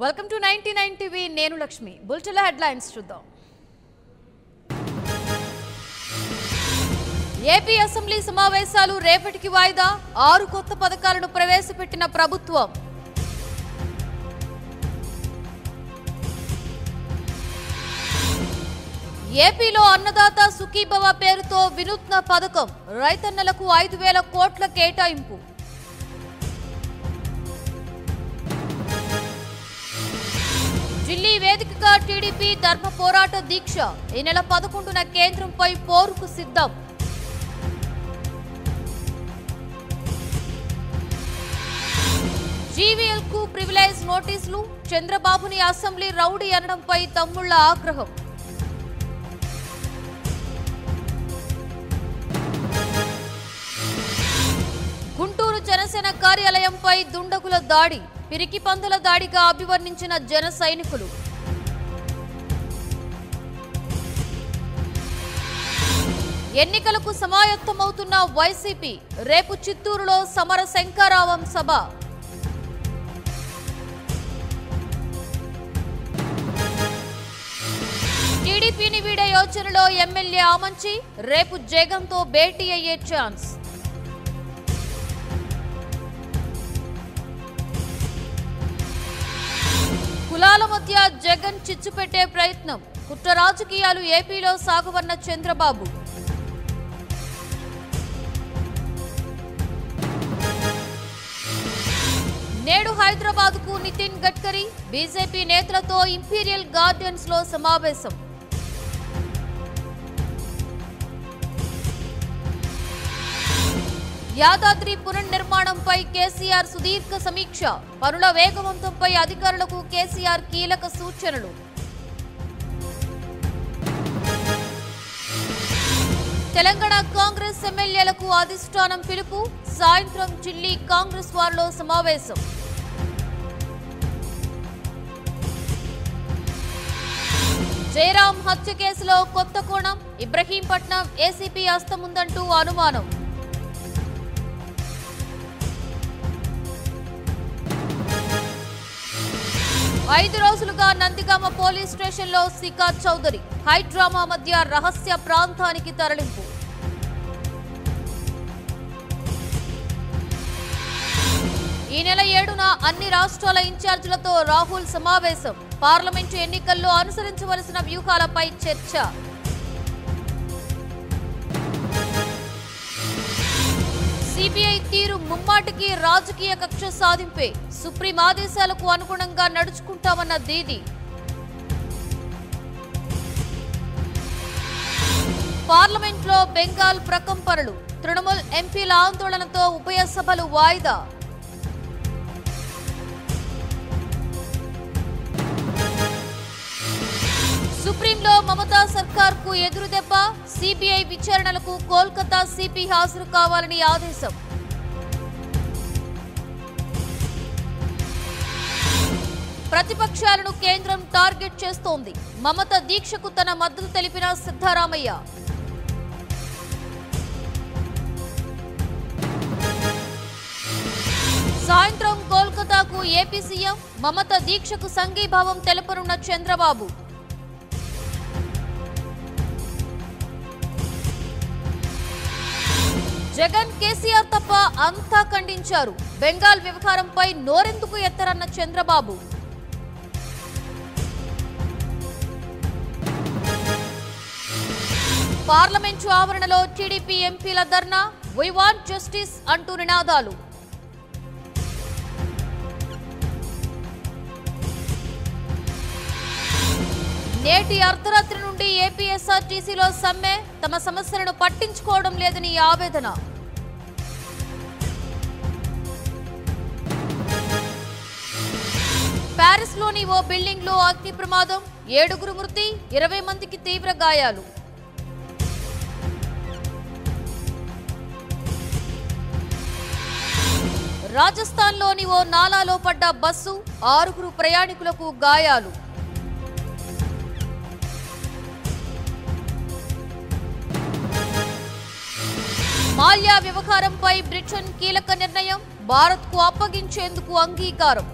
Welcome to 99 TV నేను Lakshmi bulletin headlines చూద్దాం. AP assembly సమావేశాలు రేపటికి వాయిదా 6 కొత్త పథకాలను ప్రవేశపెట్టిన ప్రభుత్వం. ఏపీలో అన్నదాత సుఖీభవ పేరుతో వినూత్న పథకం రైతన్నలకు 5,000 కోట్ల కేటాయింపు. ఢిల్లీ వేదికగా టీడీపీ ధర్మ పోరాట దీక్ష ఈ నెల 11న కేంద్రంపై పోరుకు సిద్ధం. జీవీఎల్ కు ప్రివిలేజ్ నోటీసులు చంద్రబాబుని అసెంబ్లీ రౌడీ అనడంపై తమ్ముళ్ల ఆగ్రహం. గుంటూరు జనసేన కార్యాలయంపై దుండగుల దాడి పిరికి పందుల దాడిగా అభివర్ణించిన జన సైనికులు. ఎన్నికలకు సమాయత్తమవుతున్న వైసీపీ రేపు చిత్తూరులో సమర శంఖారావం సభ. టీడీపీని వీడే యోచనలో ఎమ్మెల్యే ఆమంచి రేపు జగన్తో భేటీ అయ్యే ఛాన్స్. కులాల మధ్య జగన్ చిచ్చు పెట్టే ప్రయత్నం కుట్ర రాజకీయాలు ఏపీలో సాగువన్న చంద్రబాబు. నేడు హైదరాబాద్ కు నితిన్ గడ్కరీ బీజేపీ నేతలతో ఇంపీరియల్ గార్డెన్స్ లో సమావేశం. యాదాద్రి పునర్నిర్మాణంపై కేసీఆర్ సుదీర్ఘ సమీక్ష పనుల వేగవంతంపై అధికారులకు కేసీఆర్ కీలక సూచనలు. తెలంగాణ కాంగ్రెస్ ఎమ్మెల్యేలకు అధిష్టానం పిలుపు సాయంత్రం ఢిల్లీ కాంగ్రెస్ వారిలో సమావేశం. జయరాం హత్య కేసులో కొత్త కోణం ఇబ్రహీంపట్నం ఏసీపీ హస్తముందంటూ అనుమానం. ఐదు రోజులుగా నందిగామ పోలీస్ స్టేషన్లో సికా చౌదరి హైడ్రామా మధ్య రహస్య ప్రాంతానికి తరలింపు. ఈ నెల 7న అన్ని రాష్ట్రాల ఇన్ఛార్జీలతో రాహుల్ సమావేశం పార్లమెంటు ఎన్నికల్లో అనుసరించవలసిన వ్యూహాలపై చర్చ. సిబిఐ తీరు ముమ్మాటికి రాజకీయ కక్ష సాధింపే సుప్రీం ఆదేశాలకు అనుగుణంగా నడుచుకుంటామన్న దీది. పార్లమెంట్లో బెంగాల్ ప్రకంపనలు తృణమూల్ ఎంపీల ఆందోళనతో ఉభయ సభలు వాయిదా. సుప్రీంలో మమతా సర్కార్కు ఎదురుదెబ్బ సిబిఐ విచారణలకు కోల్కతా సిపి హాజరు కావాలని ఆదేశం. ప్రతిపక్షాలను కేంద్రం టార్గెట్ చేస్తోంది మమత దీక్షకు తన మద్దతు తెలిపిన సిద్ధరామయ్య. సాయంత్రం కోల్కతాకు ఏపీ సీఎం మమత దీక్షకు సంఘీభావం తెలపనున్న చంద్రబాబు. జగన్ కేసీఆర్ తప్ప అంతా ఖండించారు బెంగాల్ వ్యవహారంపై నోరెందుకు ఎత్తరన్న చంద్రబాబు. పార్లమెంటు ఆవరణలో టీడీపీ ఎంపీల ధర్నా వి వాంట్ జస్టిస్ అంటూ నినాదాలు. నేటి అర్ధరాత్రి నుండి ఏపీఎస్ఆర్టీసీలో సమ్మె తమ సమస్యలను పట్టించుకోవడం లేదని ఆవేదన. ప్యారిస్ లోని ఓ బిల్డింగ్ లో అగ్ని ప్రమాదం 7 మృతి 20 మందికి తీవ్ర గాయాలు. రాజస్థాన్ లోని ఓ నాలాలో పడ్డ బస్సు 6 ప్రయాణికులకు గాయాలు. మాల్యా వ్యవహారంపై బ్రిటన్ కీలక నిర్ణయం భారత్కు అప్పగించేందుకు అంగీకారం.